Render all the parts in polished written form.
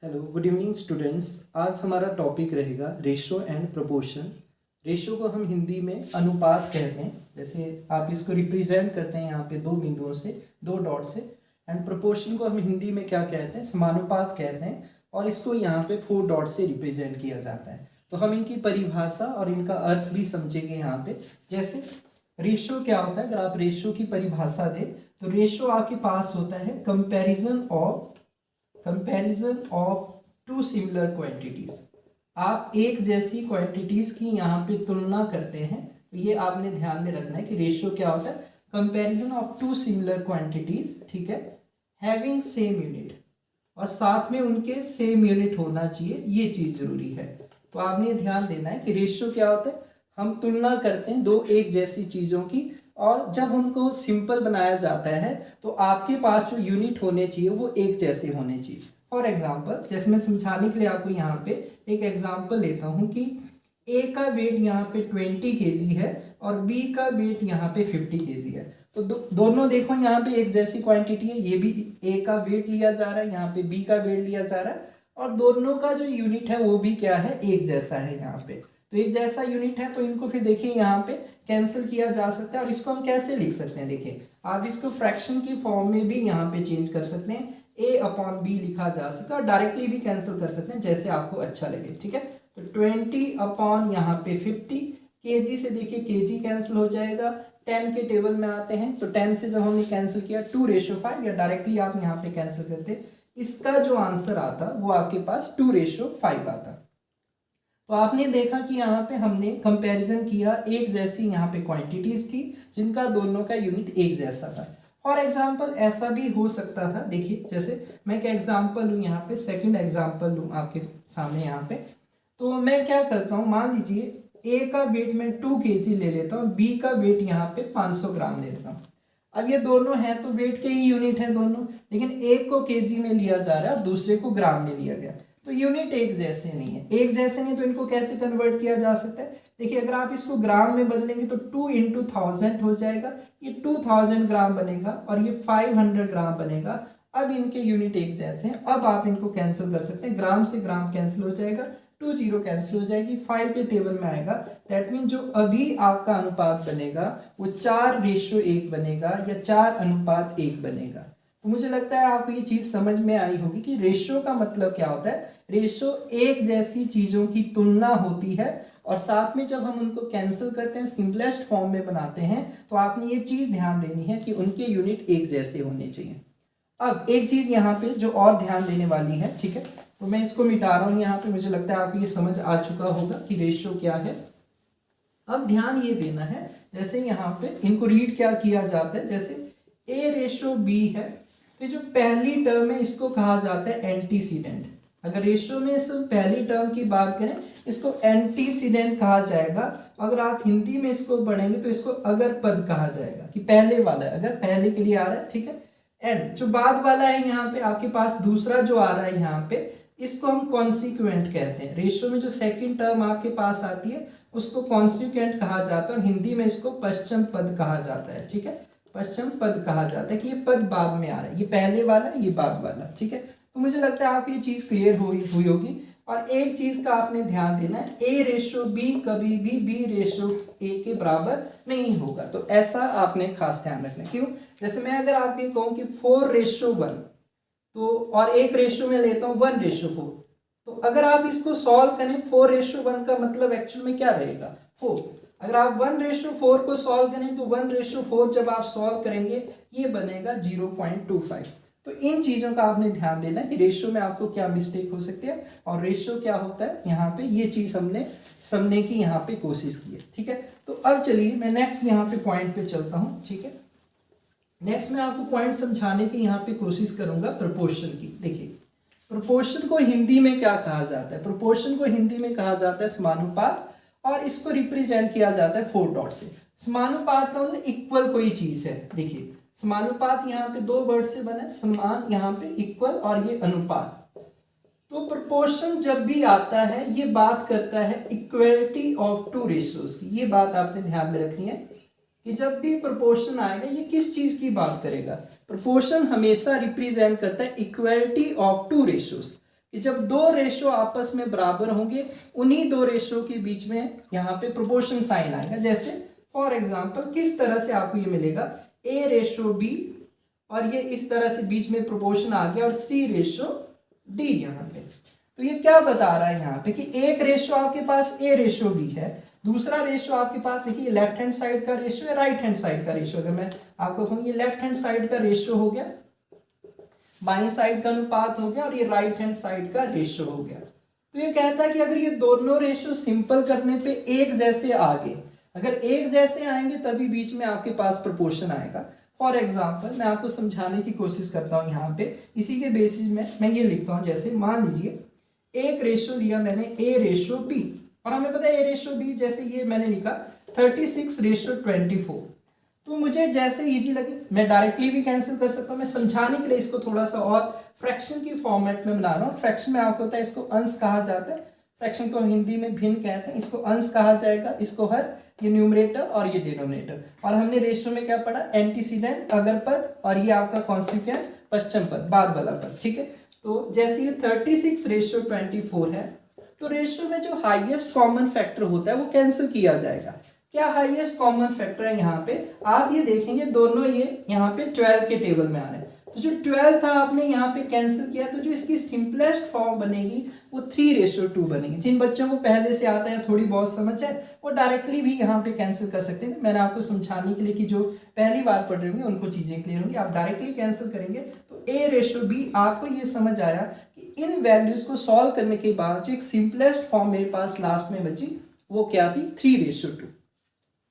Hello good evening students. आज हमारा topic रहेगा रेशो एंड प्रोपोर्शन। रेशो को हम हिंदी में अनुपात कहते हैं, जैसे आप इसको रिप्रेजेंट करते हैं यहाँ पे दो बिंदुओं से, दो डॉट से। एंड प्रोपोर्शन को हम हिंदी में क्या कहते हैं, समानुपात कहते हैं, और इसको यहाँ पे 4 डॉट से रिप्रेजेंट किया जाता है। तो हम इनकी परिभाषा और इनका अर्थ भी समझेंगे यहाँ पे। जैसे रेशो क्या होता है, अगर आप रेशो की परिभाषा दें तो रेशो आपके पास होता है comparison of two similar quantities. आप एक जैसी क्वांटिटीज की यहाँ पे तुलना करते हैं, तो ये आपने ध्यान में रखना है कि रेशियो क्या होता है, comparison of two similar quantities, ठीक है, हैविंग सेम यूनिट, और साथ में उनके सेम यूनिट होना चाहिए, ये चीज जरूरी है। तो आपने ध्यान देना है कि रेशियो क्या होता है, हम तुलना करते हैं दो एक जैसी चीजों की, और जब उनको सिंपल बनाया जाता है तो आपके पास जो यूनिट होने चाहिए वो एक जैसे होने चाहिए। फॉर एग्जाम्पल, जैसे मैं समझाने के लिए आपको यहाँ पे एक एग्जाम्पल लेता हूँ कि ए का वेट यहाँ पे 20 kg है और बी का वेट यहाँ पे 50 kg है। तो दोनों देखो यहाँ पे एक जैसी क्वांटिटी है, ये भी ए का वेट लिया जा रहा है, यहाँ पे बी का वेट लिया जा रहा है, और दोनों का जो यूनिट है वो भी क्या है, एक जैसा है यहाँ पे। तो एक जैसा यूनिट है तो इनको फिर देखिए यहाँ पे कैंसिल किया जा सकता है। और इसको हम कैसे लिख सकते हैं, देखिए आप इसको फ्रैक्शन की फॉर्म में भी यहाँ पे चेंज कर सकते हैं, a अपॉन बी लिखा जा सकता है, और डायरेक्टली भी कैंसिल कर सकते हैं जैसे आपको अच्छा लगे, ठीक है। तो 20 अपॉन यहाँ पे 50 kg से देखिए kg कैंसिल हो जाएगा, 10 के टेबल में आते हैं तो 10 से जब हमने कैंसिल किया 2:5, या डायरेक्टली आप यहाँ पे कैंसिल करते, इसका जो आंसर आता वो आपके पास 2:5 आता। तो आपने देखा कि यहाँ पे हमने कंपैरिजन किया एक जैसी यहाँ पे क्वांटिटीज की जिनका दोनों का यूनिट एक जैसा था। फॉर एग्जाम्पल ऐसा भी हो सकता था, देखिए जैसे मैं क्या एग्जाम्पल लूँ यहाँ पे, सेकंड एग्जाम्पल लूँ आपके सामने यहाँ पे। तो मैं क्या करता हूँ, मान लीजिए ए का वेट मैं 2 kg ले लेता हूँ, बी का वेट यहाँ पे 500 ग्राम ले लेता हूँ। अब ये दोनों हैं तो वेट के ही यूनिट है दोनों, लेकिन एक को केजी में लिया जा रहा है और दूसरे को ग्राम में लिया गया, तो यूनिट एक जैसे नहीं है। एक जैसे नहीं तो इनको कैसे कन्वर्ट किया जा सकता है, देखिए अगर आप इसको ग्राम में बदलेंगे तो 2 × 1000 हो जाएगा, ये 2000 ग्राम बनेगा और ये 500 ग्राम बनेगा। अब इनके यूनिट एक जैसे हैं, अब आप इनको कैंसिल कर सकते हैं, ग्राम से ग्राम कैंसिल हो जाएगा, 2 0 कैंसिल हो जाएगी, 5 के टेबल में आएगा। दैट मीन जो अभी आपका अनुपात बनेगा वो 4:1 बनेगा या 4:1 बनेगा। तो मुझे लगता है आपको ये चीज समझ में आई होगी कि रेशियो का मतलब क्या होता है। रेशियो एक जैसी चीजों की तुलना होती है, और साथ में जब हम उनको कैंसिल करते हैं, सिंपलेस्ट फॉर्म में बनाते हैं, तो आपने ये चीज ध्यान देनी है कि उनके यूनिट एक जैसे होने चाहिए। अब एक चीज यहाँ पे जो और ध्यान देने वाली है, ठीक है, तो मैं इसको मिटा रहा हूँ यहाँ पे, मुझे लगता है आपको ये समझ आ चुका होगा कि रेशियो क्या है। अब ध्यान ये देना है, जैसे यहाँ पे इनको रीड क्या किया जाता है, जैसे A:B है, तो जो पहली टर्म है इसको कहा जाता है एंटीसीडेंट। अगर रेशियो में इस पहली टर्म की बात करें इसको एंटीसीडेंट कहा जाएगा। अगर आप हिंदी में इसको पढ़ेंगे तो इसको अगर पद कहा जाएगा, कि पहले वाला है, अगर पहले के लिए आ रहा है, ठीक है। एंड जो बाद वाला है यहाँ पे आपके पास दूसरा जो आ रहा है यहाँ पे, इसको हम कॉन्सिक्वेंट कहते हैं। रेशियो में जो सेकंड टर्म आपके पास आती है उसको कॉन्सिक्वेंट कहा जाता है, और हिंदी में इसको पश्चिम पद कहा जाता है, ठीक है, पश्चिम पद कहा जाता है, कि ये पद बाद में आ रहा है, ये पहले वाला ये बाद वाला, ठीक है। तो मुझे लगता है आप ये चीज क्लियर हुई होगी। और एक चीज का आपने ध्यान देना है, A:B कभी भी B:A के बराबर नहीं होगा, तो ऐसा आपने खास ध्यान रखना है। क्यों, जैसे मैं अगर आपको ये कहूँ कि 4:1, तो और एक रेशियो में लेता हूँ 1:4, तो अगर आप इसको सॉल्व करें 4:1 का मतलब एक्चुअल में क्या रहेगा, 4। अगर आप 1:4 को सॉल्व करें तो 1:4 जब आप सॉल्व करेंगे ये बनेगा 0.25। तो इन चीजों का आपने ध्यान देना है कि रेशियो में आपको क्या मिस्टेक हो सकती है और रेशियो क्या होता है, यहाँ पे ये चीज हमने समझने की यहाँ पे कोशिश की है, ठीक है। तो अब चलिए मैं नेक्स्ट यहाँ पे पॉइंट पे चलता हूँ, ठीक है। नेक्स्ट मैं आपको पॉइंट समझाने की यहाँ पे कोशिश करूंगा प्रोपोर्शन की। देखिए प्रोपोर्शन को हिंदी में क्या कहा जाता है, प्रोपोर्शन को हिंदी में कहा जाता है समानुपात, और इसको रिप्रेजेंट किया जाता है 4 डॉट से। समानुपात का मतलब इक्वल कोई चीज है। देखिए समानुपात यहाँ पे 2 वर्ड से बना है, समान यहाँ पे इक्वल, और ये अनुपात। तो प्रोपोर्शन जब भी आता है ये बात करता है इक्वलिटी ऑफ टू रेशियोज की। ये बात आपने ध्यान में रखनी है कि जब भी प्रोपोर्शन आएगा ये किस चीज की बात करेगा, प्रोपोर्शन हमेशा रिप्रेजेंट करता है इक्वलिटी ऑफ टू रेशियोज। कि जब दो रेशो आपस में बराबर होंगे, उन्हीं दो रेशो के बीच में यहाँ पे प्रोपोर्शन साइन आएगा। जैसे फॉर एग्जांपल किस तरह से आपको ये मिलेगा, A/B और ये इस तरह से बीच में प्रोपोर्शन आ गया और C/D यहाँ पे। तो ये क्या बता रहा है यहाँ पे कि एक रेशो आपके पास A/B है, दूसरा रेशो आपके पास देखिए लेफ्ट हैंड साइड का रेशो है, राइट हैंड साइड का रेशो। अगर मैं आपको कहूँ ये लेफ्ट हैंड साइड का रेशो हो गया, बाईं साइड का अनुपात हो गया, और ये राइट हैंड साइड का रेशो हो गया। तो ये कहता है कि अगर ये दोनों रेशो सिंपल करने पे एक जैसे आ गए, अगर एक जैसे आएंगे तभी बीच में आपके पास प्रोपोर्शन आएगा। फॉर एग्जाम्पल मैं आपको समझाने की कोशिश करता हूँ यहाँ पे, इसी के बेसिस में मैं ये लिखता हूँ। जैसे मान लीजिए एक रेशो लिया मैंने A/B, और हमें पता है A/B, जैसे ये मैंने लिखा 36/24। तो मुझे जैसे इजी लगे मैं डायरेक्टली भी कैंसिल कर सकता हूँ। मैं समझाने के लिए इसको थोड़ा सा और फ्रैक्शन की फॉर्मेट में बना रहा हूँ। फ्रैक्शन में आपको पता है इसको अंश कहा जाता है, फ्रैक्शन को हिंदी में भिन्न कहते हैं, इसको अंश कहा जाएगा, इसको हर, ये न्यूमरेटर और ये डिनोमिनेटर। और हमने रेशियो में क्या पढ़ा, एंटीसीडेंट अगर पद और ये आपका कॉन्सिक्वेंट पश्चिम पद, बाद वाला पद, ठीक है। तो जैसे ये 36/24 है, तो रेशियो में जो हाईएस्ट कॉमन फैक्टर होता है वो कैंसिल किया जाएगा। क्या हाईएस्ट कॉमन फैक्टर है यहाँ पे, आप ये देखेंगे दोनों ये यहाँ पे 12 के टेबल में आ रहे हैं। तो जो 12 था आपने यहाँ पे कैंसिल किया, तो जो इसकी सिंपलेस्ट फॉर्म बनेगी वो 3/2 बनेगी। जिन बच्चों को पहले से आता है, थोड़ी बहुत समझ है, वो डायरेक्टली भी यहाँ पे कैंसिल कर सकते हैं। मैंने आपको समझाने के लिए कि जो पहली बार पढ़ रहे होंगे उनको चीजें क्लियर होंगी, आप डायरेक्टली कैंसिल करेंगे। तो A/B आपको ये समझ आया कि इन वैल्यूज को सॉल्व करने के बाद जो एक सिंपलेस्ट फॉर्म मेरे पास लास्ट में बची वो क्या थी, 3/2।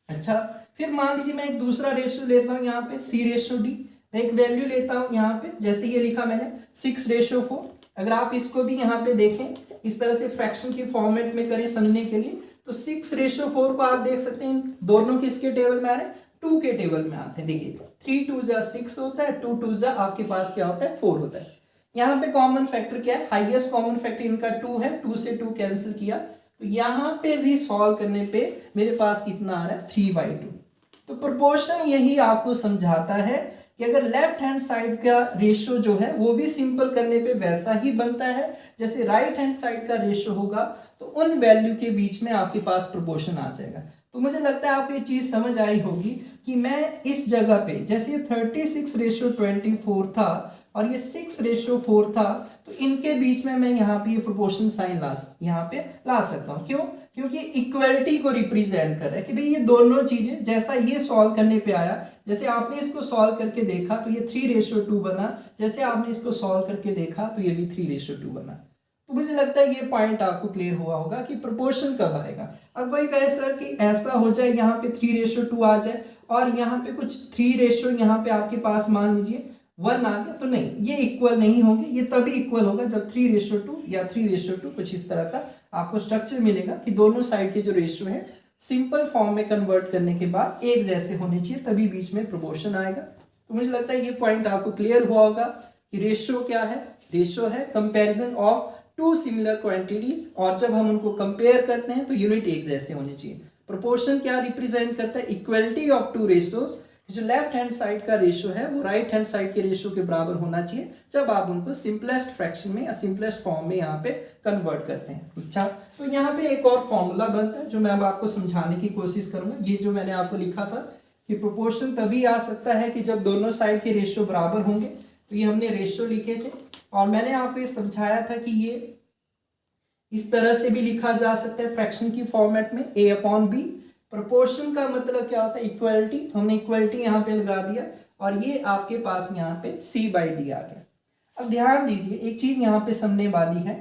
अच्छा, फिर मान लीजिए मैं एक दूसरा रेशियो लेता हूँ यहाँ पे C/D, मैं एक वैल्यू लेता हूँ यहाँ पे, जैसे ये लिखा मैंने 6/4। अगर आप इसको भी यहाँ पे देखें, इस तरह से फ्रैक्शन की फॉर्मेट में करें समझने के लिए, तो 6/4 को आप देख सकते हैं दोनों किसके टेबल में आ रहे हैं, 2 के टेबल में आते हैं। देखिए 3 2 6 होता है, 2 2 आपके पास क्या होता है, 4 होता है। यहाँ पे कॉमन फैक्टर क्या है, हाईएस्ट कॉमन फैक्टर इनका 2 है, 2 से 2 कैंसिल किया, तो यहाँ पे भी सॉल्व करने पे मेरे पास कितना आ रहा है, 3/2। तो प्रोपोर्शन यही आपको समझाता है कि अगर लेफ्ट हैंड साइड का रेशियो जो है वो भी सिंपल करने पे वैसा ही बनता है जैसे राइट हैंड साइड का रेशियो होगा, तो उन वैल्यू के बीच में आपके पास प्रोपोर्शन आ जाएगा। तो मुझे लगता है आपको ये चीज समझ आई होगी कि मैं इस जगह पे, जैसे ये 36/24 था और ये 6/4 था, तो इनके बीच में मैं यहाँ पे ये प्रोपोर्शन साइन यहाँ पे ला सकता हूँ। क्यों? क्योंकि इक्वलिटी को रिप्रेजेंट कर रहा है कि भाई ये दोनों चीजें, जैसा ये सॉल्व करने पे आया, जैसे आपने इसको सॉल्व करके देखा तो ये 3/2 बना, जैसे आपने इसको सॉल्व करके देखा तो ये भी 3/2 बना। तो मुझे लगता है ये पॉइंट आपको क्लियर हुआ होगा कि प्रोपोर्शन कब आएगा। अब वही कहे सर कि ऐसा हो जाए यहाँ पे 3/2 आ जाए और यहाँ पे कुछ 3 यहाँ पे आपके पास मान लीजिए 1 आ गया, तो नहीं, ये इक्वल नहीं होंगे। ये तभी इक्वल होगा जब 3/2 या 3/2 कुछ इस तरह का आपको स्ट्रक्चर मिलेगा कि दोनों साइड के जो रेशियो है सिंपल फॉर्म में कन्वर्ट करने के बाद एक जैसे होने चाहिए, तभी बीच में प्रोपोर्शन आएगा। तो मुझे लगता है ये पॉइंट आपको क्लियर हुआ होगा कि रेशियो क्या है। रेशियो है कंपेरिजन ऑफ 2 सिमिलर क्वांटिटीज, और जब हम उनको कंपेयर करते हैं तो यूनिट एक जैसे होने चाहिए। प्रोपोर्शन क्या रिप्रेजेंट करता है, इक्वलिटी ऑफ 2 रेशियोज। जो लेफ्ट हैंड साइड का रेशियो है वो राइट हैंड साइड के रेशियो के बराबर होना चाहिए जब आप उनको सिंपलेस्ट फ्रैक्शन में या सिंपलेस्ट फॉर्म में यहाँ पे कन्वर्ट करते हैं। अच्छा, तो यहाँ पे एक और फॉर्मूला बनता है जो मैं अब आपको समझाने की कोशिश करूंगा। ये जो मैंने आपको लिखा था कि प्रोपोर्शन तभी आ सकता है कि जब दोनों साइड के रेशियो बराबर होंगे। तो ये हमने रेशियो लिखे थे और मैंने आपको ये समझाया था कि ये इस तरह से भी लिखा जा सकता है फ्रैक्शन की फॉर्मेट में, A/B। प्रोपोर्शन का मतलब क्या होता है, इक्वलिटी। तो हमने इक्वलिटी यहाँ पे लगा दिया और ये आपके पास यहाँ पे C/D आ गया। अब ध्यान दीजिए एक चीज यहाँ पे समझने वाली है।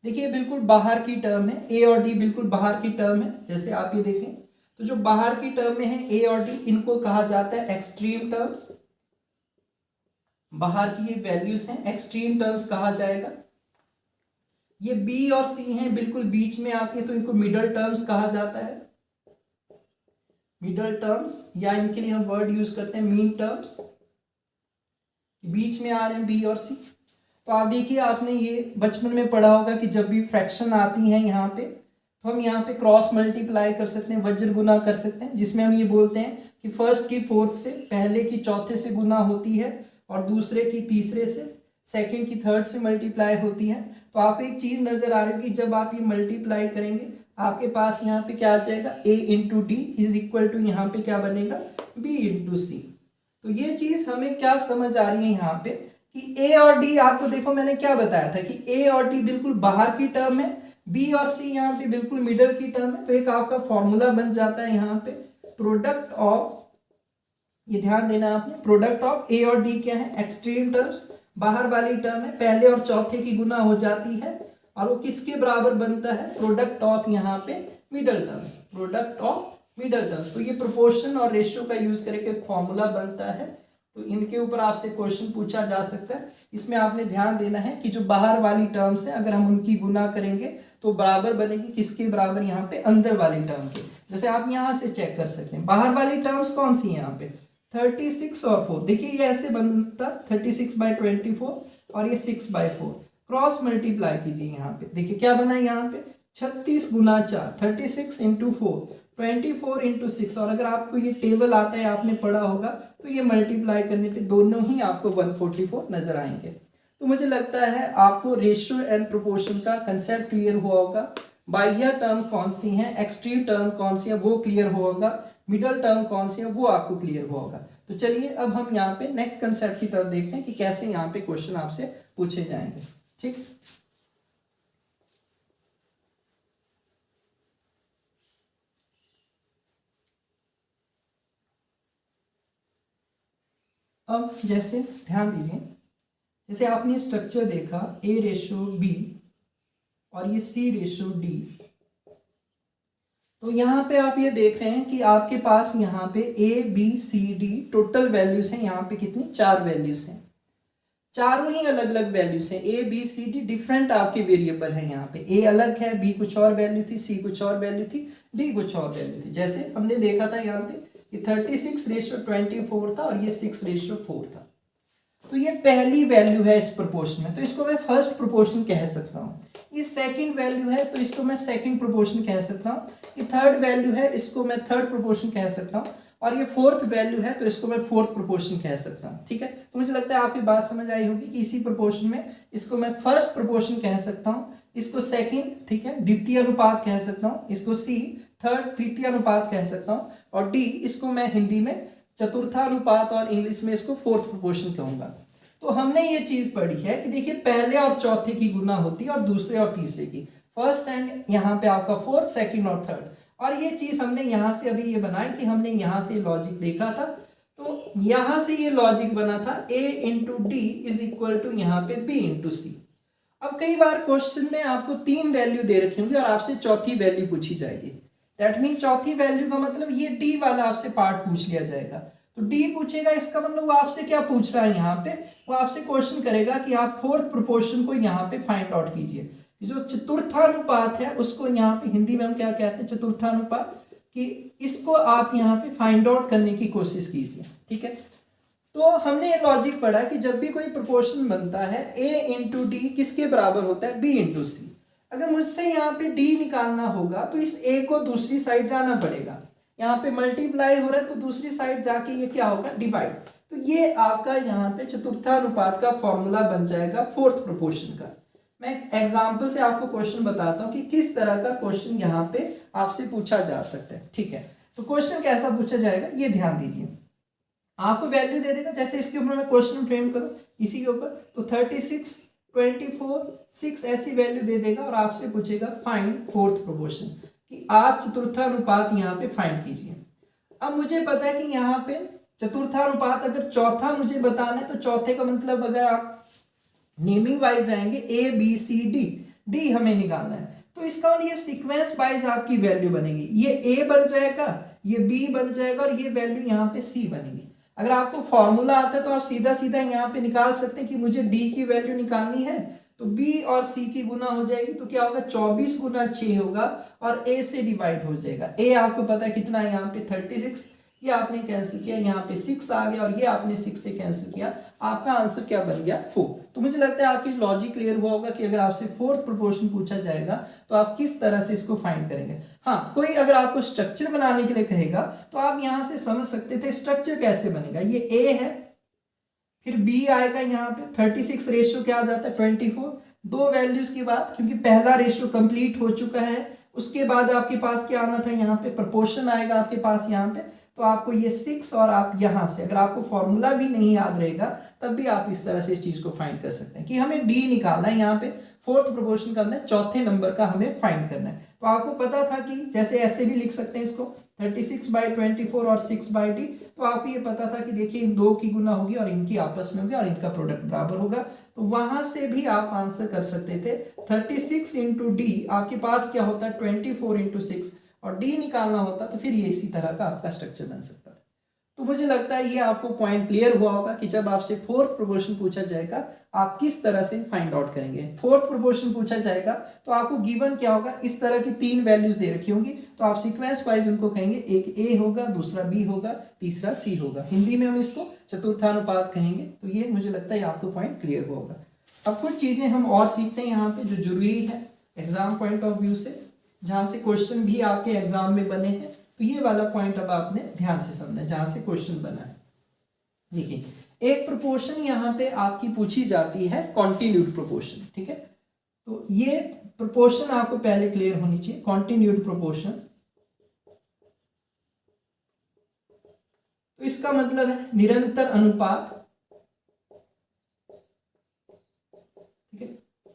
देखिए बिल्कुल बाहर की टर्म है, A और D बिल्कुल बाहर की टर्म है। जैसे आप ये देखें तो जो बाहर की टर्म में है A और D, इनको कहा जाता है एक्सट्रीम टर्म्स। बाहर की ये वैल्यूज हैं, एक्सट्रीम टर्म्स कहा जाएगा। ये B और C हैं, बिल्कुल बीच में आती है, तो इनको मिडल टर्म्स कहा जाता है। मिडल टर्म्स, या इनके लिए हम वर्ड यूज करते हैं मीन टर्म्स। बीच में आ रहे हैं B और C। तो आप देखिए, आपने ये बचपन में पढ़ा होगा कि जब भी फ्रैक्शन आती है यहाँ पे, तो हम यहाँ पे क्रॉस मल्टीप्लाई कर सकते हैं, वज्र गुना कर सकते हैं, जिसमें हम ये बोलते हैं कि फर्स्ट की फोर्थ से, पहले की चौथे से गुना होती है और दूसरे की तीसरे से। सेकंड की थर्ड से मल्टीप्लाई होती है। तो आप एक चीज नजर आ रही होगी, जब आप ये मल्टीप्लाई करेंगे आपके पास यहाँ पे क्या आ जाएगा, a into D is equal to यहाँ पे क्या बनेगा, b इंटू सी। तो ये चीज हमें क्या समझ आ रही है यहाँ पे कि a और d, आपको देखो मैंने क्या बताया था कि a और d बिल्कुल बाहर की टर्म है, b और c यहाँ पे बिल्कुल मिडल की टर्म है। तो एक आपका फॉर्मूला बन जाता है यहाँ पे प्रोडक्ट ऑफ, ये ध्यान देना आपने, प्रोडक्ट ऑफ a और d क्या है, एक्सट्रीम टर्म्स, बाहर वाली टर्म है, पहले और चौथे की गुना हो जाती है और वो किसके बराबर बनता है, प्रोडक्ट ऑफ यहाँ पे middle terms, product of middle terms. तो ये प्रोपोर्शन और रेशियो का यूज करके एक फॉर्मूला बनता है। तो इनके ऊपर आपसे क्वेश्चन पूछा जा सकता है। इसमें आपने ध्यान देना है कि जो बाहर वाली टर्म्स है अगर हम उनकी गुना करेंगे तो बराबर बनेगी किसके बराबर, यहाँ पे अंदर वाली टर्म के। जैसे आप यहाँ से चेक कर सकते हैं बाहर वाली टर्म्स कौन सी है, यहाँ पे 36 और 4, देखिए ये ऐसे बनता 36/24 और ये 6/4, क्रॉस मल्टीप्लाई कीजिए यहाँ पे, देखिए क्या बना है यहाँ पे 36 गुना 4, 36 इंटू 4, 24 इंटू 6। और अगर आपको ये टेबल आता है, आपने पढ़ा होगा, तो ये मल्टीप्लाई करने पे दोनों ही आपको 144 नजर आएंगे। तो मुझे लगता है आपको रेशियो एंड प्रोपोर्शन का कंसेप्ट क्लियर हुआ होगा। बाह्य टर्म कौन सी हैं, एक्सट्रीम टर्म कौन सी है वो क्लियर होगा, मिडल टर्म कौन सी है वो आपको क्लियर होगा। तो चलिए अब हम यहाँ पे नेक्स्ट कंसेप्ट की तरफ देखते हैं कि कैसे यहाँ पे क्वेश्चन आपसे पूछे जाएंगे। ठीक, अब जैसे ध्यान दीजिए, जैसे आपने स्ट्रक्चर देखा A/B और ये C/D, तो यहाँ पे आप ये देख रहे हैं कि आपके पास यहाँ पे ABCD टोटल वैल्यूज हैं, यहाँ पे कितनी 4 वैल्यूज हैं, चारों ही अलग अलग वैल्यूज हैं। ABCD डिफरेंट आपके वेरिएबल हैं, यहाँ पे A अलग है, B कुछ और वैल्यू थी, C कुछ और वैल्यू थी, D कुछ और वैल्यू थी। जैसे हमने देखा था यहाँ पे कि 36/24 था और ये 6/4 था। तो ये पहली वैल्यू है इस प्रोपोर्शन में, तो इसको मैं फर्स्ट प्रोपोर्शन कह सकता हूँ। ये सेकंड वैल्यू है तो इसको मैं सेकंड प्रोपोर्शन कह सकता हूँ। ये थर्ड वैल्यू है, इसको मैं थर्ड प्रोपोर्शन कह सकता हूँ। और ये फोर्थ वैल्यू है तो इसको मैं फोर्थ प्रोपोर्शन कह सकता हूँ। ठीक है, तो मुझे लगता है आपकी बात समझ आई होगी कि इसी प्रोपोर्शन में इसको मैं फर्स्ट प्रोपोर्शन कह सकता हूँ, इसको सेकंड, ठीक है, द्वितीय अनुपात कह सकता हूँ, इसको सी थर्ड तृतीय अनुपात कह सकता हूँ, और डी इसको मैं हिंदी में चतुर्थानुपात और इंग्लिश में इसको फोर्थ प्रोपोर्शन कहूंगा। तो हमने ये चीज पढ़ी है कि देखिए पहले और चौथे की गुना होती है और दूसरे और तीसरे की, फर्स्ट एंड यहाँ पे आपका फोर्थ, सेकंड और थर्ड। और ये चीज हमने यहां से अभी ये बनाई कि हमने यहां से लॉजिक देखा था, तो यहां से ये लॉजिक बना था a into D is equal to यहाँ पे b इंटू सी। अब कई बार क्वेश्चन में आपको 3 वैल्यू दे रखी होंगी और आपसे चौथी वैल्यू पूछी जाएगी। दैट मीन चौथी वैल्यू का मतलब ये d वाला आपसे पार्ट पूछ लिया जाएगा। तो d पूछेगा, इसका मतलब वो आपसे क्या पूछ रहा है, यहाँ पे वो आपसे क्वेश्चन करेगा कि आप फोर्थ प्रोपोर्शन को यहाँ पे फाइंड आउट कीजिए। जो चतुर्थानुपात है उसको यहाँ पे हिंदी में हम क्या कहते हैं, चतुर्थानुपात, कि इसको आप यहाँ पे फाइंड आउट करने की कोशिश कीजिए। ठीक है, तो हमने ये लॉजिक पढ़ा कि जब भी कोई प्रोपोर्शन बनता है a इंटू डी किसके बराबर होता है, b इंटू सी। अगर मुझसे यहाँ पे d निकालना होगा तो इस a को दूसरी साइड जाना पड़ेगा, यहाँ पे मल्टीप्लाई हो रहा है तो दूसरी साइड जाके ये क्या होगा, डिवाइड। तो ये आपका यहाँ पे चतुर्थानुपात का फॉर्मूला बन जाएगा फोर्थ प्रोपोर्शन का। मैं एग्जाम्पल से आपको क्वेश्चन बताता हूं कि किस तरह का क्वेश्चन यहाँ पे आपसे पूछा जा सकता है। ठीक है, तो क्वेश्चन कैसा पूछा जाएगा ये ध्यान दीजिए। आपको वैल्यू दे देगा, जैसे इसके ऊपर मैं क्वेश्चन फ्रेम करूं इसी के ऊपर, तो 36, 24, 6 ऐसी वैल्यू दे देगा और आपसे पूछेगा फाइंड फोर्थ प्रोपोर्शन, कि आप चतुर्थानुपात यहाँ पे फाइंड कीजिए। अब मुझे पता है कि यहाँ पे चतुर्थानुपात अगर चौथा मुझे बताना है तो चौथे का मतलब अगर आप नेमिंग वाइज जाएंगे A B C D, D हमें निकालना है, तो इसका ये सीक्वेंस वाइज आपकी वैल्यू बनेगी। ये ए बन जाएगा, ये बी बन जाएगा और ये वैल्यू यहाँ पे सी बनेगी। अगर आपको फॉर्मूला आता है तो आप सीधा सीधा यहाँ पे निकाल सकते हैं कि मुझे डी की वैल्यू निकालनी है, तो बी और सी की गुना हो जाएगी, तो क्या होगा 24 गुना 6 होगा और ए से डिवाइड हो जाएगा। ए आपको पता है कितना है यहाँ पे 36, ये आपने कैंसिल किया, यहाँ पे 6 आ गया और ये आपने 6 से कैंसिल किया, आपका आंसर क्या बन गया 4। तो मुझे लगता है आपकी लॉजिक क्लियर हुआ होगा कि अगर आपसे फोर्थ प्रोपोर्शन पूछा जाएगा तो आप किस तरह से इसको फाइंड करेंगे। हाँ, कोई अगर आपको स्ट्रक्चर बनाने के लिए कहेगा तो आप यहां से समझ सकते थे स्ट्रक्चर कैसे बनेगा। ये ए है, फिर b आएगा यहाँ पे 36 रेशियो क्या आ जाता है 24, दो वैल्यूज के बाद, क्योंकि पहला रेशियो कंप्लीट हो चुका है, उसके बाद आपके पास क्या आना था यहाँ पे प्रोपोर्शन आएगा आपके पास यहाँ पे, तो आपको ये 6 और आप यहाँ से अगर आपको फॉर्मूला भी नहीं याद रहेगा तब भी आप इस तरह से इस चीज को फाइंड कर सकते हैं कि हमें d निकालना है, यहाँ पे फोर्थ प्रोपोर्शन करना है, चौथे नंबर का हमें फाइंड करना है। तो आपको पता था कि जैसे ऐसे भी लिख सकते हैं इसको 36/24 और 6/d, तो आपको ये पता था कि देखिए इन दो की गुना होगी और इनकी आपस में होगी और इनका प्रोडक्ट बराबर होगा, तो वहां से भी आप आंसर कर सकते थे। 36 इंटू डी आपके पास क्या होता है 24 इंटू 6 और डी निकालना होता तो फिर ये इसी तरह का आपका स्ट्रक्चर बन सकता था। तो मुझे लगता है ये आपको पॉइंट क्लियर हुआ होगा कि जब आपसे फोर्थ प्रोपोर्शन पूछा जाएगा आप किस तरह से फाइंड आउट करेंगे। फोर्थ प्रोपोर्शन पूछा जाएगा तो आपको गिवन क्या होगा, इस तरह की तीन वैल्यूज दे रखी होंगी, तो आप सीक्वेंस वाइज उनको कहेंगे, एक ए होगा, दूसरा बी होगा, तीसरा सी होगा। हिंदी में हम इसको चतुर्थानुपात कहेंगे। तो ये मुझे लगता है आपको पॉइंट क्लियर हुआ होगा। अब कुछ चीजें हम और सीखते हैं यहाँ पे जो जरूरी है एग्जाम पॉइंट ऑफ व्यू से, जहां से क्वेश्चन भी आपके एग्जाम में बने हैं। तो ये वाला पॉइंट अब आपने ध्यान से समझना है जहां से क्वेश्चन बना है। देखिए एक प्रोपोर्शन यहाँ पे आपकी पूछी जाती है कॉन्टिन्यूड प्रोपोर्शन, ठीक है। तो ये प्रोपोर्शन आपको पहले क्लियर होनी चाहिए, कॉन्टिन्यूड प्रोपोर्शन। तो इसका मतलब है निरंतर अनुपात, ठीक है।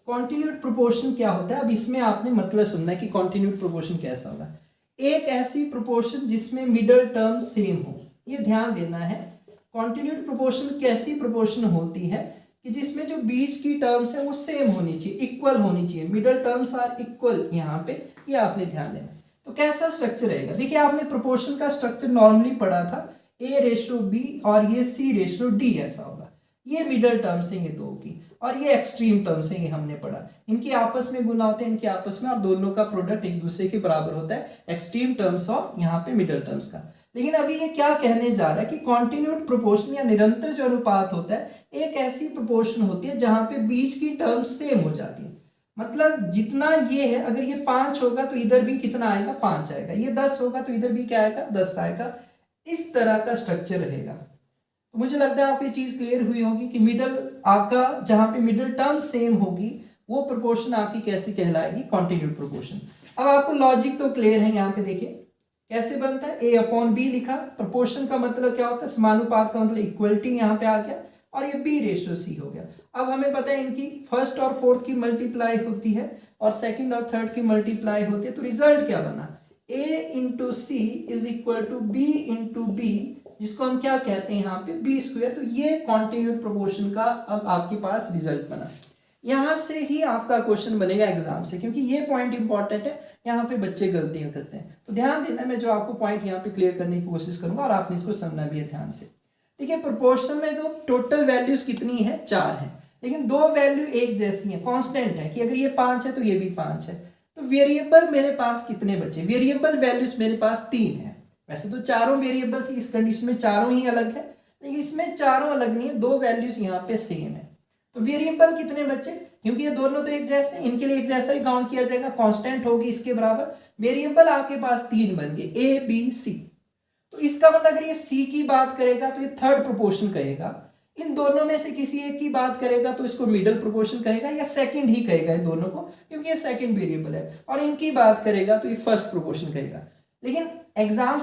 कॉन्टिन्यूड प्रोपोर्शन क्या होता है, अब इसमें आपने मतलब सुनना है कि कॉन्टिन्यूड प्रोपोर्शन कैसा होगा। एक ऐसी प्रोपोर्शन जिसमें मिडल टर्म सेम हो, ये ध्यान देना है। कॉन्टिन्यूड प्रोपोर्शन कैसी प्रोपोर्शन होती है कि जिसमें जो बीच की टर्म्स है वो सेम होनी चाहिए, इक्वल होनी चाहिए, मिडल टर्म्स आर इक्वल, यहाँ पे ये आपने ध्यान देना। तो कैसा स्ट्रक्चर रहेगा, देखिए आपने प्रोपोर्शन का स्ट्रक्चर नॉर्मली पढ़ा था, A/B और ये C/D ऐसा होगा। ये मिडल टर्म्स हैं ये दो की, और ये एक्सट्रीम टर्म्स हैं ये हमने पढ़ा, इनके आपस में गुना होते हैं, इनके आपस में, और दोनों का प्रोडक्ट एक दूसरे के बराबर होता है, एक्सट्रीम टर्म्स और यहाँ पे मिडल टर्म्स का। लेकिन अभी ये क्या कहने जा रहा है कि कॉन्टिन्यूड प्रोपोर्शन या निरंतर जो अनुपात होता है एक ऐसी प्रोपोर्शन होती है जहां पे बीच की टर्म्स सेम हो जाती है। मतलब जितना ये है, अगर ये 5 होगा तो इधर भी कितना आएगा 5 आएगा, ये 10 होगा तो इधर भी क्या आएगा 10 आएगा, इस तरह का स्ट्रक्चर रहेगा। तो मुझे लगता है आपको ये चीज क्लियर हुई होगी कि मिडल आपका जहां पे मिडल टर्म सेम होगी वो प्रोपोर्शन आपकी कैसे कहलाएगी, कॉन्टिन्यूड प्रोपोर्शन। अब आपको लॉजिक तो क्लियर है, यहाँ पे देखिए कैसे बनता है, A/B लिखा, प्रोपोर्शन का मतलब क्या होता है, समानुपात का मतलब इक्वलिटी यहाँ पे आ गया, और ये B/C हो गया। अब हमें पता है इनकी फर्स्ट और फोर्थ की मल्टीप्लाई होती है और सेकंड और थर्ड की मल्टीप्लाई होती है, तो रिजल्ट क्या बना, A/C is equal to B/B, जिसको हम क्या कहते हैं यहाँ पे B²। तो ये कॉन्टिन्यूड प्रोपोर्शन का अब आपके पास रिजल्ट बना। यहां से ही आपका क्वेश्चन बनेगा एग्जाम से, क्योंकि ये पॉइंट इंपॉर्टेंट है, यहाँ पे बच्चे गलतियां करते हैं। तो ध्यान देना, मैं जो आपको पॉइंट यहाँ पे क्लियर करने की कोशिश करूंगा और आपने इसको समझना भी है ध्यान से। देखिए प्रोपोर्शन में जो टोटल वैल्यूज कितनी है 4 है, लेकिन दो वैल्यू एक जैसी है, कांस्टेंट है कि अगर ये 5 है तो ये भी 5 है। तो वेरिएबल मेरे पास कितने बचे, वेरिएबल वैल्यूज मेरे पास 3 है। वैसे तो चारों वेरिएबल थी, इस कंडीशन में चारों ही अलग है, लेकिन इसमें चारों अलग नहीं है, दो वैल्यूज यहाँ पे सेम है। तो वेरिएबल कितने बचे, क्योंकि ये दोनों तो एक जैसे हैं, इनके लिए एक जैसा ही काउंट किया जाएगा, कांस्टेंट होगी इसके बराबर। वेरिएबल आपके पास 3 बन गए, A/B/C। तो इसका मतलब अगर ये C की बात करेगा तो ये थर्ड प्रोपोर्शन कहेगा, इन दोनों में से किसी एक की बात करेगा तो इसको मिडल प्रोपोर्शन कहेगा, या सेकंड ही कहेगा इन दोनों को, क्योंकि ये सेकंड वेरिएबल है, और इनकी बात करेगा तो ये फर्स्ट प्रोपोर्शन कहेगा। लेकिन एग्जाम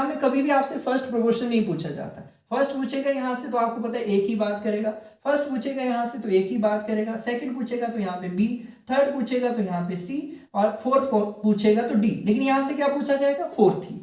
में कभी भी आपसे फर्स्ट प्रोपोर्शन नहीं पूछा जाता। फर्स्ट पूछेगा यहाँ से तो आपको पता है एक ही बात करेगा, फर्स्ट पूछेगा यहाँ से तो एक ही बात करेगा, सेकंड पूछेगा तो यहाँ पे B, थर्ड पूछेगा तो यहाँ पे C, और फोर्थ पूछेगा तो D। लेकिन यहाँ से क्या पूछा जाएगा, फोर्थ ही।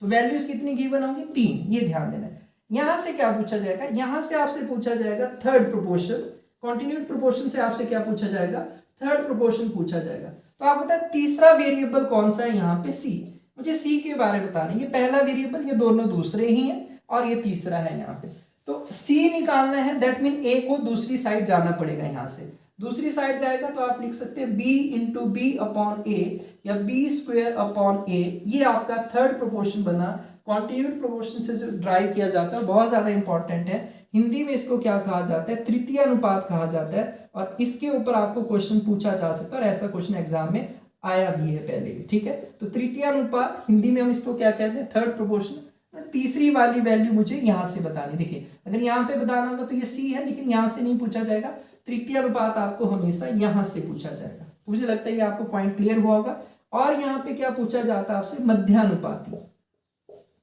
तो वैल्यूज कितनी गिवन होंगी, 3, ये ध्यान देना है। यहाँ से क्या पूछा जाएगा, यहाँ से आपसे पूछा जाएगा थर्ड प्रोपोर्शन, कॉन्टिन्यूड प्रोपोर्शन से आपसे क्या पूछा जाएगा, थर्ड प्रोपोर्शन पूछा जाएगा। तो आपको पता है तीसरा वेरिएबल कौन सा है, यहाँ पे C। मुझे C के बारे में बताना है, ये पहला वेरिएबल, ये दोनों दूसरे ही हैं, और ये तीसरा है यहाँ पे। तो C निकालना है, दैट मीन A को दूसरी साइड जाना पड़ेगा, यहाँ से दूसरी साइड जाएगा तो आप लिख सकते हैं B/B/A या B²/A। ये आपका थर्ड प्रोपोर्शन बना। कॉन्टिन्यूड प्रोपोर्शन से जो ड्राइव किया जाता है बहुत ज्यादा इंपॉर्टेंट है, हिंदी में इसको क्या कहा जाता है, तृतीय अनुपात कहा जाता है, और इसके ऊपर आपको क्वेश्चन पूछा जा सकता है, और ऐसा क्वेश्चन एग्जाम में आया भी है पहले भी, ठीक है। तो तृतीय अनुपात हिंदी में हम इसको क्या कहते हैं, थर्ड प्रोपोर्शन। तीसरी वाली वैल्यू मुझे यहाँ से बतानी। देखिए अगर यहाँ पे बताना होगा तो ये सी है, लेकिन यहाँ से नहीं पूछा जाएगा, तृतीय अनुपात आपको हमेशा यहाँ से पूछा जाएगा। तो मुझे लगता है ये आपको पॉइंट क्लियर हुआ होगा। और यहाँ पे क्या पूछा जाता है आपसे, मध्यानुपाती।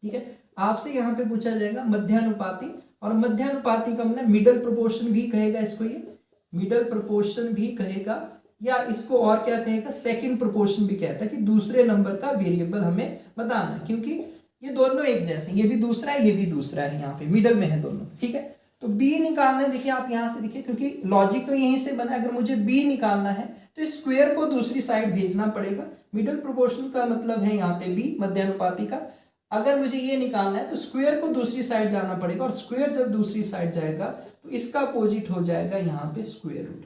ठीक है, आपसे यहाँ पे पूछा जाएगा मध्यानुपाती, और मध्यानुपाती का मतलब मिडल प्रोपोर्शन भी कहेगा इसको, ये मिडल प्रोपोर्शन भी कहेगा, या इसको और क्या कहेगा, सेकंड प्रोपोर्शन भी कहता है कि दूसरे नंबर का वेरिएबल हमें बताना है, क्योंकि ये दोनों एक जैसे, ये भी दूसरा है ये भी दूसरा है, यहाँ पे मिडल में है दोनों। ठीक है, तो बी निकालना है। देखिए आप यहाँ से देखिए, क्योंकि लॉजिक तो यहीं से बना, अगर मुझे बी निकालना है तो स्क्वायर को दूसरी साइड भेजना पड़ेगा। मिडल प्रोपोर्शन का मतलब है यहाँ पे बी, मध्यानुपाती का। अगर मुझे ये निकालना है तो स्क्वायर को दूसरी साइड जाना पड़ेगा, और स्क्वायर जब दूसरी साइड जाएगा तो इसका अपोजिट हो जाएगा यहाँ पे स्क्वायर रूट।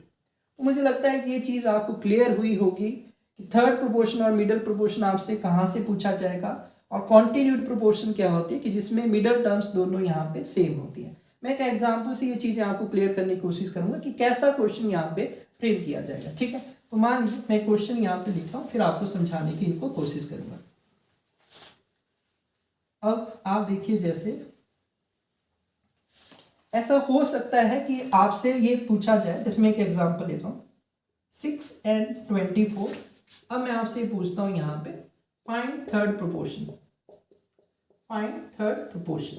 तो मुझे लगता है कि ये चीज आपको क्लियर हुई होगी कि थर्ड प्रोपोर्शन और मिडल प्रोपोर्शन आपसे कहाँ से पूछा जाएगा, और कॉन्टिन्यूड प्रोपोर्शन क्या होती है कि जिसमें मिडल टर्म्स दोनों यहाँ पे सेम होती है। मैं एक एग्जांपल से ये चीजें आपको क्लियर करने की कोशिश करूंगा कि कैसा क्वेश्चन यहाँ पे फ्रेम किया जाएगा। ठीक है, तो मान लीजिए मैं क्वेश्चन यहाँ पे लिखता हूँ, फिर आपको समझाने की इनको कोशिश करूंगा। अब आप देखिए, जैसे ऐसा हो सकता है कि आपसे ये पूछा जाए, इसमें एक एग्जांपल लेता हूँ 6 and 24। अब मैं आपसे ये पूछता हूँ यहाँ पे find third proportion, find third proportion,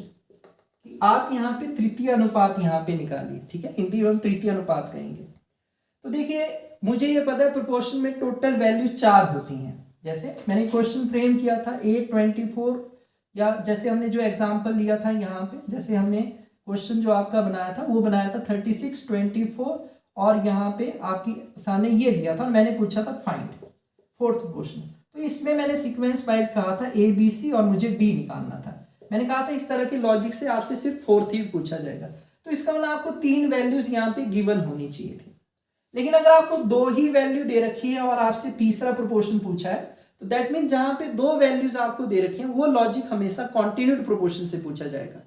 कि आप यहाँ पे तृतीय अनुपात यहाँ पे निकालिए। ठीक है, हिंदी में हम तृतीय अनुपात कहेंगे। तो देखिए मुझे ये पता है प्रोपोर्शन में टोटल वैल्यू 4 होती हैं। जैसे मैंने क्वेश्चन फ्रेम किया था 8, 24, या जैसे हमने जो एग्जांपल लिया था यहाँ पे, जैसे हमने क्वेश्चन जो आपका बनाया था वो बनाया था 36, 24, और यहाँ पे आपकी सामने ये दिया था, मैंने पूछा था फाइंड फोर्थ प्रोपोर्शन। तो इसमें मैंने सीक्वेंस वाइज कहा था ए बी सी, और मुझे डी निकालना था। मैंने कहा था इस तरह के लॉजिक से आपसे सिर्फ फोर्थ ही पूछा जाएगा। तो इसका मतलब आपको 3 वैल्यूज यहाँ पे गिवन होनी चाहिए थी। लेकिन अगर आपको 2 ही वैल्यू दे रखी है और आपसे तीसरा प्रोपोर्शन पूछा है, तो दैट मीन जहां पे 2 वैल्यूज आपको दे रखी है वो लॉजिक हमेशा कॉन्टिन्यूड प्रोपोर्शन से पूछा जाएगा,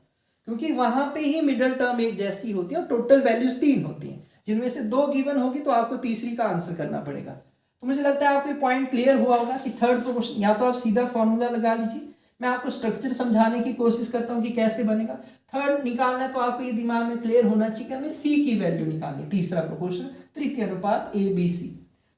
क्योंकि वहां पे ही मिडल टर्म एक जैसी होती है और टोटल वैल्यूज 3 होती हैं, जिनमें से 2 गिवन होगी तो आपको तीसरी का आंसर करना पड़ेगा। तो मुझे लगता है आपको पॉइंट क्लियर हुआ होगा कि थर्ड प्रोपोर्शन, या तो आप सीधा फॉर्मूला लगा लीजिए, मैं आपको स्ट्रक्चर समझाने की कोशिश करता हूं कि कैसे बनेगा। थर्ड निकालना है तो आपको ये दिमाग में क्लियर होना चाहिए कि हमें सी की वैल्यू निकालनी, तीसरा प्रोपोर्शन तृतीय अनुपात ए बी सी।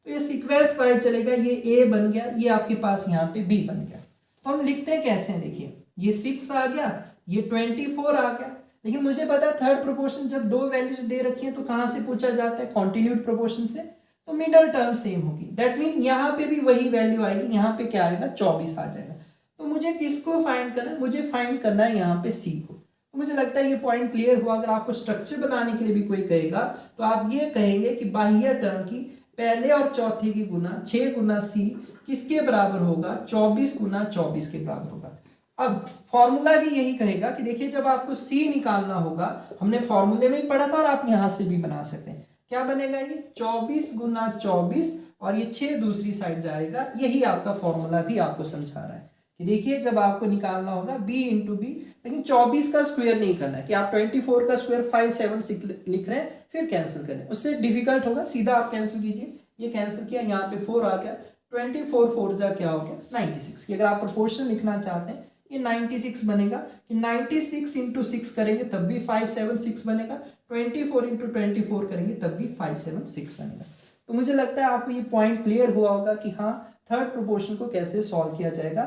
तो ये सीक्वेंस वाइज चलेगा, ये ए बन गया, ये आपके पास यहाँ पे बी बन गया। तो हम लिखते हैं कैसे हैं, देखिए ये 6 आ गया, ये 24 आ गया। लेकिन मुझे पता है थर्ड प्रोपोर्शन जब 2 वैल्यूज दे रखी है तो कहां से पूछा जाता है, कॉन्टिन्यूड प्रोपोर्शन से। तो मिडल टर्म सेम होगी, दैट मीन यहाँ पे भी वही वैल्यू आएगी, यहाँ पे क्या आएगा 24 आ जाएगा। तो मुझे किसको फाइंड करना है, मुझे फाइंड करना है यहाँ पे सी को। तो मुझे लगता है ये पॉइंट क्लियर हुआ। अगर आपको स्ट्रक्चर बनाने के लिए भी कोई कहेगा तो आप ये कहेंगे कि बाह्य टर्म की पहले और चौथे की गुना 6 गुना सी किसके बराबर होगा, 24 गुना 24 के बराबर होगा। अब फॉर्मूला भी यही कहेगा कि देखिए जब आपको सी निकालना होगा, हमने फॉर्मूले में ही पढ़ा था और आप यहां से भी बना सकते हैं, क्या बनेगा ये 24 गुना 24, और ये 6 दूसरी साइड जाएगा। यही आपका फॉर्मूला भी आपको समझा रहा है कि देखिए जब आपको निकालना होगा b इंटू बी, लेकिन 24 का स्क्वायर नहीं करना है कि आप 24 का स्क्वायर 5, 7, 6 लिख रहे हैं फिर कैंसिल करें, उससे डिफिकल्ट होगा। सीधा आप कैंसिल कीजिए, ये कैंसिल किया, यहाँ पे 4 आ गया, 24 4 जा क्या हो गया 96 की। अगर आप प्रोपोर्शन लिखना चाहते हैं ये 96 बनेगा, कि 96 इंटू 6 करेंगे तब भी 576 बनेगा, 24 इंटू 24 करेंगे तब भी 576 बनेगा। तो मुझे लगता है आपको ये पॉइंट क्लियर हुआ होगा कि हाँ थर्ड प्रोपोर्शन को कैसे सॉल्व किया जाएगा।